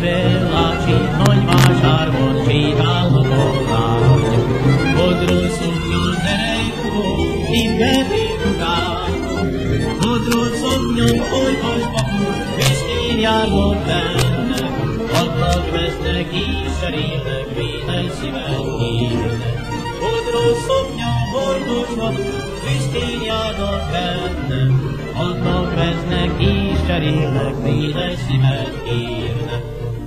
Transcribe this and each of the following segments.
Belácsi nagyvásárban sétálva lágy, Bodról szomjon derekó, Timberi-Dugán. Bodról szomjon olvasva, Pestén járnak benne, adnak vesznek, kísérélnek, védej szívet kérnek. Bodról szomjon olvasva, Pestén járnak benne, adnak vesznek, kísérélnek, védej szívet kérnek.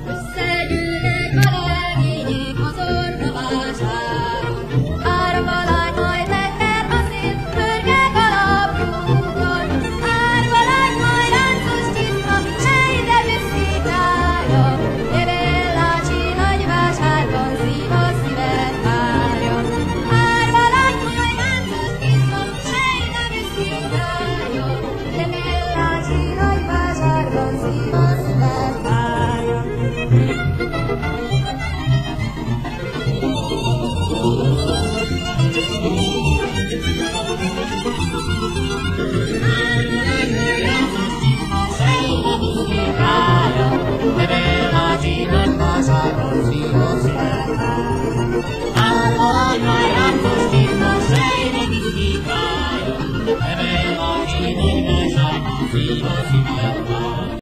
Összegyűlnek a legények az orravásáron, árva lány majd lekber a szép pörgek a labjúkon. Árva lány majd láncos csizma, sejde büszkétája, Belácsi nagyvásárban szív a szíved várja. Árva lány majd láncos csizma, sejde büszkétája, Belácsi nagyvásárban szív a szíved várja. Belácsi nagyvásárban szív a szíved várja.